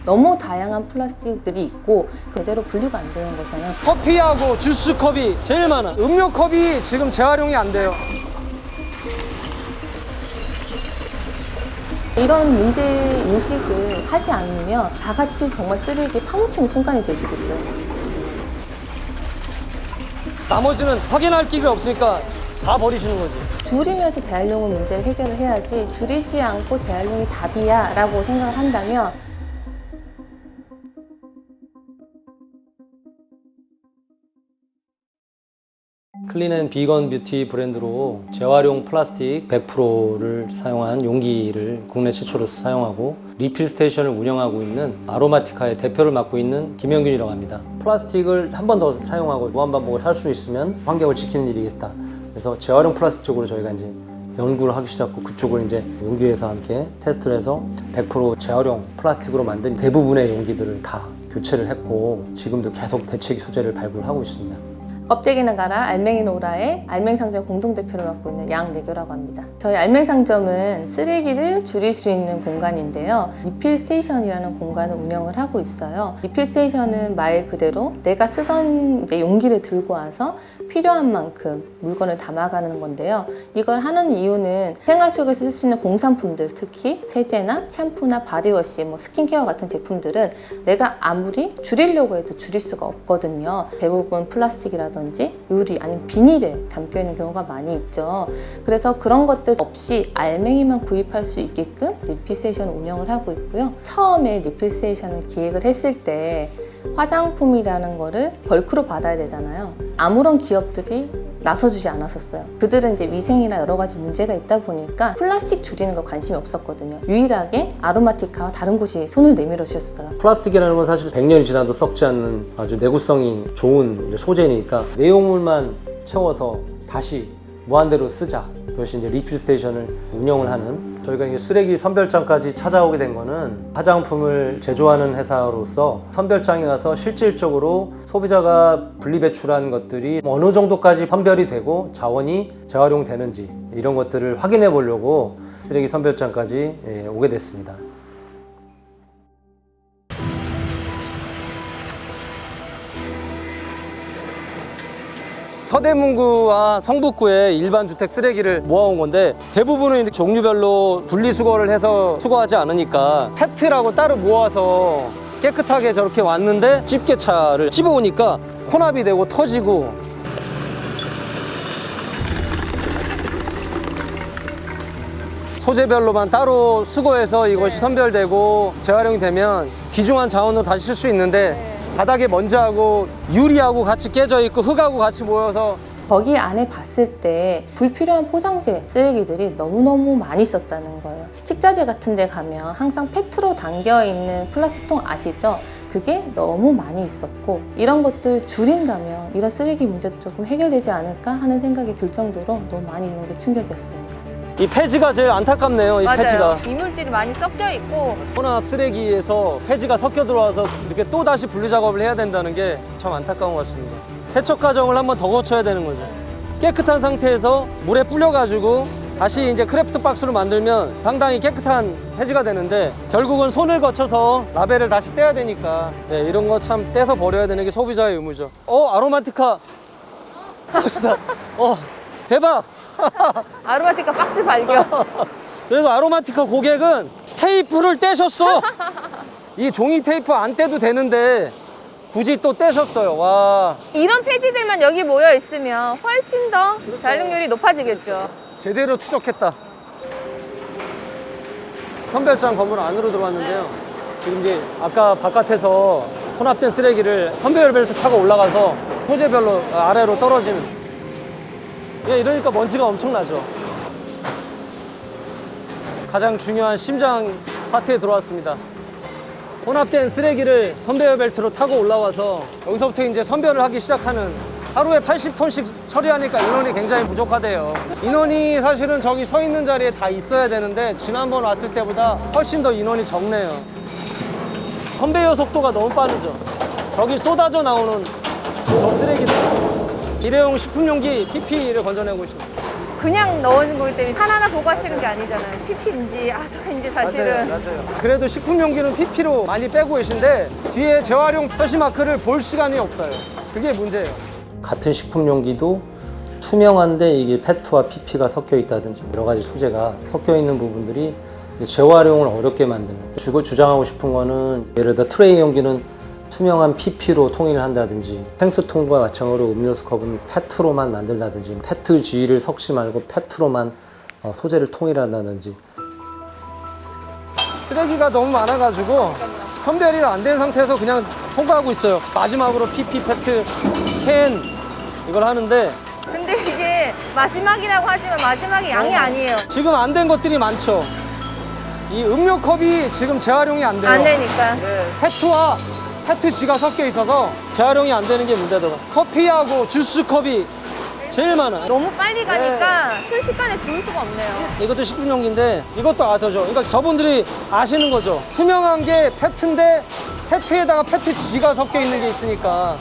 너무 다양한 플라스틱들이 있고 그대로 분류가 안 되는 거잖아요. 커피하고 주스 컵이 제일 많아. 음료 컵이 지금 재활용이 안 돼요. 이런 문제 인식을 하지 않으면 다 같이 정말 쓰레기 파묻히는 순간이 될 수도 있어요. 나머지는 확인할 기회가 없으니까 다 버리시는 거지. 줄이면서 재활용을 문제를 해결을 해야지 줄이지 않고 재활용이 답이야 라고 생각을 한다면 클린 & 비건 뷰티 브랜드로 재활용 플라스틱 100%를 사용한 용기를 국내 최초로 사용하고 리필 스테이션을 운영하고 있는 아로마티카의 대표를 맡고 있는 김영균이라고 합니다. 플라스틱을 한 번 더 사용하고 무한반복을 할 수 있으면 환경을 지키는 일이겠다. 그래서 재활용 플라스틱 쪽으로 저희가 이제 연구를 하기 시작하고 그쪽을 이제 용기회사와 함께 테스트를 해서 100% 재활용 플라스틱으로 만든 대부분의 용기들을 다 교체를 했고 지금도 계속 대체 소재를 발굴하고 있습니다. 껍데기는 가라 알맹이는 오라의 알맹상점 공동대표를 맡고 있는 양내교라고 합니다. 저희 알맹상점은 쓰레기를 줄일 수 있는 공간인데요. 리필 스테이션이라는 공간을 운영을 하고 있어요. 리필 스테이션은 말 그대로 내가 쓰던 이제 용기를 들고 와서 필요한 만큼 물건을 담아가는 건데요. 이걸 하는 이유는 생활 속에서 쓸 수 있는 공산품들, 특히 세제나 샴푸나 바디워시, 스킨케어 같은 제품들은 내가 아무리 줄이려고 해도 줄일 수가 없거든요. 대부분 플라스틱이라든지 유리 아니면 비닐에 담겨 있는 경우가 많이 있죠. 그래서 그런 것들 없이 알맹이만 구입할 수 있게끔 리필스테이션을 운영을 하고 있고요. 처음에 리필스테이션을 기획을 했을 때 화장품이라는 거를 벌크로 받아야 되잖아요. 아무런 기업들이 나서주지 않았었어요. 그들은 이제 위생이나 여러 가지 문제가 있다 보니까 플라스틱 줄이는 거 관심이 없었거든요. 유일하게 아로마티카와 다른 곳이 손을 내밀어 주셨어요. 플라스틱이라는 건 사실 100년이 지나도 썩지 않는 아주 내구성이 좋은 이제 소재니까 내용물만 채워서 다시 무한대로 쓰자. 그것이 이제 리필 스테이션을 운영을 하는 저희가 이제 쓰레기 선별장까지 찾아오게 된 거는 화장품을 제조하는 회사로서 선별장에 가서 실질적으로 소비자가 분리배출한 것들이 어느 정도까지 선별이 되고 자원이 재활용되는지 이런 것들을 확인해 보려고 쓰레기 선별장까지 오게 됐습니다. 서대문구와 성북구의 일반 주택 쓰레기를 모아온 건데 대부분은 종류별로 분리수거를 해서 수거하지 않으니까 페트라고 따로 모아서 깨끗하게 저렇게 왔는데 집게차를 찝어오니까 혼합이 되고 터지고 소재별로만 따로 수거해서 이것이 선별되고 재활용이 되면 귀중한 자원으로 다시 쓸 수 있는데 바닥에 먼지하고 유리하고 같이 깨져 있고 흙하고 같이 모여서 거기 안에 봤을 때 불필요한 포장재 쓰레기들이 너무너무 많이 있었다는 거예요. 식자재 같은 데 가면 항상 페트로 담겨 있는 플라스틱통 아시죠? 그게 너무 많이 있었고 이런 것들 줄인다면 이런 쓰레기 문제도 조금 해결되지 않을까 하는 생각이 들 정도로 너무 많이 있는 게 충격이었습니다. 이 폐지가 제일 안타깝네요. 이 맞아요. 폐지가 이물질이 많이 섞여 있고 혼합 쓰레기에서 폐지가 섞여 들어와서 이렇게 또 다시 분리 작업을 해야 된다는 게 참 안타까운 것 같습니다. 세척 과정을 한번 더 거쳐야 되는 거죠. 깨끗한 상태에서 물에 불려가지고 다시 이제 크래프트 박스로 만들면 상당히 깨끗한 폐지가 되는데 결국은 손을 거쳐서 라벨을 다시 떼야 되니까 이런 거 참 떼서 버려야 되는 게 소비자의 의무죠. 아로마티카 박스다. 대박. 아로마티카 박스 발견. 그래서 아로마티카 고객은 테이프를 떼셨어. 이 종이 테이프 안 떼도 되는데 굳이 또 떼셨어요. 와, 이런 폐지들만 여기 모여 있으면 훨씬 더 잔류율이 높아지겠죠. 제대로 추적했다. 선별장 건물 안으로 들어왔는데요. 지금 이제 아까 바깥에서 혼합된 쓰레기를 컨베이어 벨트 타고 올라가서 소재별로 아래로 떨어지는. 이러니까 먼지가 엄청나죠. 가장 중요한 심장 파트에 들어왔습니다. 혼합된 쓰레기를 컨베이어 벨트로 타고 올라와서 여기서부터 이제 선별을 하기 시작하는. 하루에 80톤씩 처리하니까 인원이 굉장히 부족하대요. 인원이 사실은 저기 서 있는 자리에 다 있어야 되는데 지난번 왔을 때보다 훨씬 더 인원이 적네요. 컨베이어 속도가 너무 빠르죠. 저기 쏟아져 나오는 저 쓰레기들. 일회용 식품용기 PP를 건져내고 있습니다. 그냥 넣은 거기 때문에 하나하나 보고 하시는 게 아니잖아요. PP인지 아더인지 사실은. 맞아요. 그래도 식품 용기는 PP로 많이 빼고 계신데 뒤에 재활용 표시 마크를 볼 시간이 없어요. 그게 문제예요. 같은 식품 용기도 투명한데 이게 페트와 PP가 섞여 있다든지 여러 가지 소재가 섞여 있는 부분들이 재활용을 어렵게 만드는. 주장하고 싶은 거는 예를 들어 트레이 용기는 투명한 PP로 통일을 한다든지 생수통과 마찬가지로 음료수 컵은 페트로만 만들다든지 페트 G를 섞지 말고 페트로만 소재를 통일한다든지. 쓰레기가 너무 많아가지고 선별이 안 된 상태에서 그냥 통과하고 있어요. 마지막으로 PP, 페트, 캔 이걸 하는데 근데 이게 마지막이라고 하지만 마지막이 양이 아니에요. 지금 안 된 것들이 많죠. 이 음료컵이 지금 재활용이 안 돼요. 안 되니까. 페트와 페트 G가 섞여 있어서 재활용이 안 되는 게 문제더라고요. 커피하고 주스컵이 제일 많아요. 너무 빨리 가니까 순식간에 주울 수가 없네요. 이것도 식품용기인데 이것도 아더죠. 그러니까 저분들이 아시는 거죠. 투명한 게 페트인데 페트에다가 페트 G가 섞여 있는 게 있으니까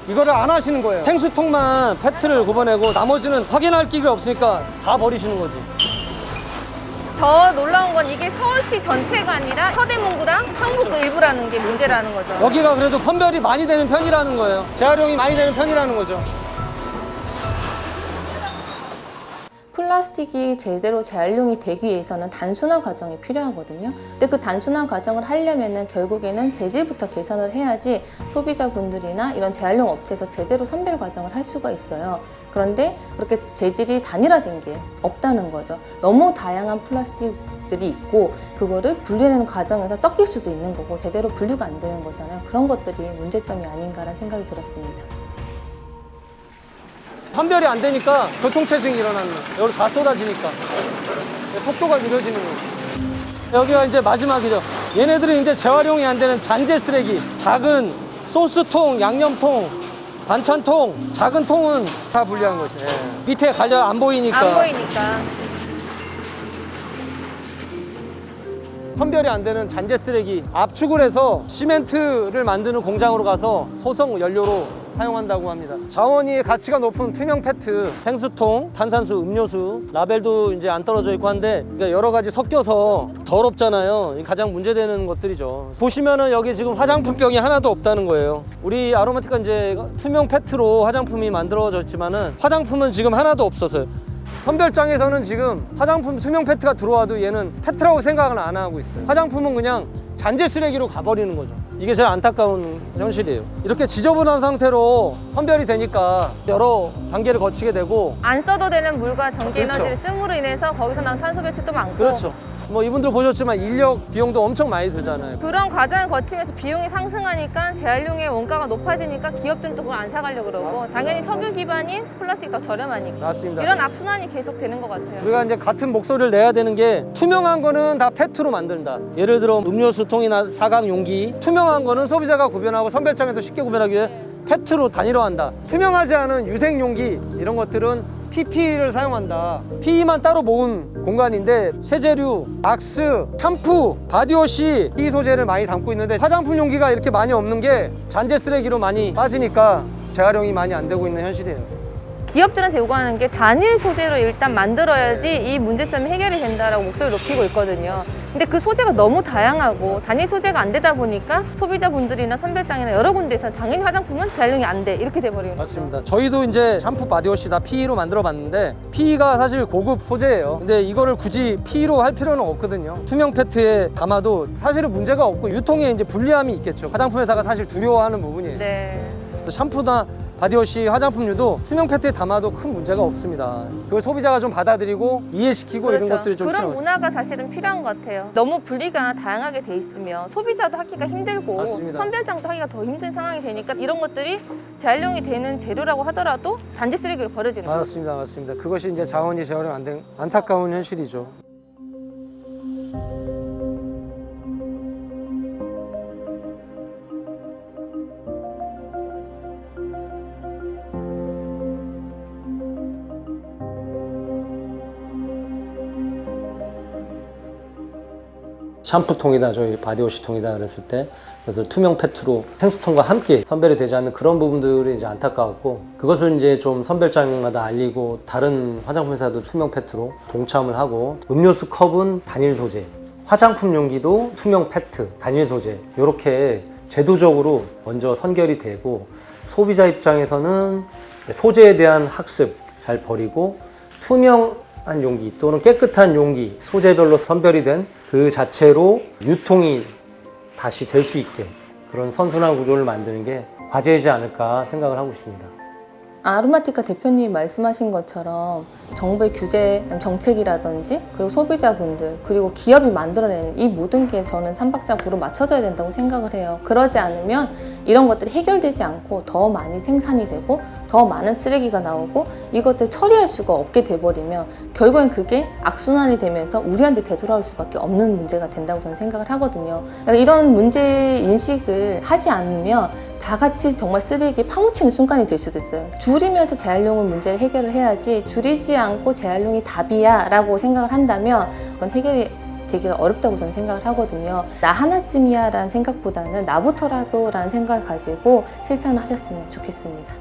이거를 안 하시는 거예요. 생수통만 페트를 굽어내고 나머지는 확인할 기가 없으니까 다 버리시는 거지. 더 놀라운 건 이게 서울시 전체가 아니라 서대문구랑 항북구 일부라는 게 문제라는 거죠. 여기가 그래도 선별이 많이 되는 편이라는 거예요. 재활용이 많이 되는 편이라는 거죠. 플라스틱이 제대로 재활용이 되기 위해서는 단순화 과정이 필요하거든요. 근데 그 단순화 과정을 하려면은 결국에는 재질부터 개선을 해야지 소비자분들이나 이런 재활용 업체에서 제대로 선별 과정을 할 수가 있어요. 그런데 그렇게 재질이 단일화된 게 없다는 거죠. 너무 다양한 플라스틱들이 있고 그거를 분리하는 과정에서 섞일 수도 있는 거고 제대로 분류가 안 되는 거잖아요. 그런 것들이 문제점이 아닌가라는 생각이 들었습니다. 선별이 안 되니까 교통체증이 일어나는 거예요. 여기 다 쏟아지니까 속도가 느려지는 거예요. 여기가 이제 마지막이죠. 얘네들은 이제 재활용이 안 되는 잔재 쓰레기. 작은 소스통, 양념통, 반찬통, 작은 통은 다 분리한 거죠. 밑에 갈려 안 보이니까. 안 보이니까. 선별이 안 되는 잔재 쓰레기 압축을 해서 시멘트를 만드는 공장으로 가서 소성 연료로 사용한다고 합니다. 자원이 가치가 높은 투명 페트, 생수통, 탄산수, 음료수, 라벨도 이제 안 떨어져 있고 한데 그러니까 여러 가지 섞여서 더럽잖아요. 이게 가장 문제되는 것들이죠. 보시면은 여기 지금 화장품병이 하나도 없다는 거예요. 우리 아로마티카 이제 투명 페트로 화장품이 만들어졌지만은 화장품은 지금 하나도 없었어요. 선별장에서는 지금 화장품 투명 페트가 들어와도 얘는 페트라고 생각을 안 하고 있어요. 화장품은 그냥 잔재 쓰레기로 가버리는 거죠. 이게 제일 안타까운 현실이에요. 이렇게 지저분한 상태로 선별이 되니까 여러 단계를 거치게 되고 안 써도 되는 물과 전기 그렇죠. 에너지를 씀으로 인해서 거기서 나온 탄소 배출도 많고 그렇죠. 뭐 이분들 보셨지만 인력 비용도 엄청 많이 들잖아요. 그런 과정을 거치면서 비용이 상승하니까 재활용의 원가가 높아지니까 기업들은 또 그걸 안 사가려고 그러고 당연히 석유 기반인 플라스틱이 더 저렴하니까 맞습니다. 이런 악순환이 계속 되는 것 같아요. 우리가 이제 같은 목소리를 내야 되는 게 투명한 거는 다 페트로 만든다. 예를 들어 음료수 통이나 사각 용기 투명한 거는 소비자가 구별하고 선별장에서 쉽게 구별하기 위해 페트로 단일화한다. 투명하지 않은 유생 용기 이런 것들은 PP를 사용한다. PE만 따로 모은 공간인데 세제류, 왁스, 샴푸, 바디워시 이 소재를 많이 담고 있는데 화장품 용기가 이렇게 많이 없는 게 잔재 쓰레기로 많이 빠지니까 재활용이 많이 안 되고 있는 현실이에요. 기업들한테 요구하는 게 단일 소재로 일단 만들어야지 이 문제점이 해결이 된다라고 목소리를 높이고 있거든요. 근데 그 소재가 너무 다양하고 단일 소재가 안 되다 보니까 소비자분들이나 선별장이나 여러 군데에서 당연히 화장품은 재활용이 안 돼 이렇게 돼버리는 거죠. 맞습니다. 저희도 이제 샴푸, 바디워시 다 PE로 만들어 봤는데 PE가 사실 고급 소재예요. 근데 이거를 굳이 PE로 할 필요는 없거든요. 투명 페트에 담아도 사실은 문제가 없고 유통에 이제 불리함이 있겠죠. 화장품 회사가 사실 두려워하는 부분이에요. 네. 샴푸나 바디워시, 화장품류도 투명 페트에 담아도 큰 문제가 없습니다. 그걸 소비자가 좀 받아들이고 이해시키고 이런 것들이 좀 그런 필요하죠. 문화가 사실은 필요한 것 같아요. 너무 분리가 다양하게 돼 있으면 소비자도 하기가 힘들고 맞습니다. 선별장도 하기가 더 힘든 상황이 되니까 이런 것들이 재활용이 되는 재료라고 하더라도 잔재 쓰레기로 버려지는 거예요. 맞습니다. 맞습니다. 그것이 이제 자원이 재활용 안 된 안타까운 현실이죠. 샴푸통이다, 저희 바디워시통이다 그랬을 때 그래서 투명 페트로 생수통과 함께 선별이 되지 않는 그런 부분들이 이제 안타까웠고, 그것을 이제 좀 선별장마다 알리고 다른 화장품 회사도 투명 페트로 동참을 하고, 음료수 컵은 단일 소재, 화장품 용기도 투명 페트, 단일 소재, 이렇게 제도적으로 먼저 선결이 되고, 소비자 입장에서는 소재에 대한 학습 잘 버리고 투명한 용기 또는 깨끗한 용기, 소재별로 선별이 된 그 자체로 유통이 다시 될 수 있게 그런 선순환 구조를 만드는 게 과제이지 않을까 생각을 하고 있습니다. 아로마티카 대표님이 말씀하신 것처럼 정부의 규제, 정책이라든지 그리고 소비자분들 그리고 기업이 만들어내는 이 모든 게 저는 삼박자부로 맞춰져야 된다고 생각을 해요. 그러지 않으면 이런 것들이 해결되지 않고 더 많이 생산이 되고 더 많은 쓰레기가 나오고 이것들 처리할 수가 없게 돼버리면 결국엔 그게 악순환이 되면서 우리한테 되돌아올 수밖에 없는 문제가 된다고 저는 생각을 하거든요. 그러니까 이런 문제 인식을 하지 않으면 다 같이 정말 쓰레기에 파묻히는 순간이 될 수도 있어요. 줄이면서 재활용을 문제를 해결을 해야지 줄이지 않고 재활용이 답이야 라고 생각을 한다면 그건 해결이 되게 어렵다고 저는 생각을 하거든요. 나 하나쯤이야 라는 생각보다는 나부터라도 라는 생각을 가지고 실천을 하셨으면 좋겠습니다.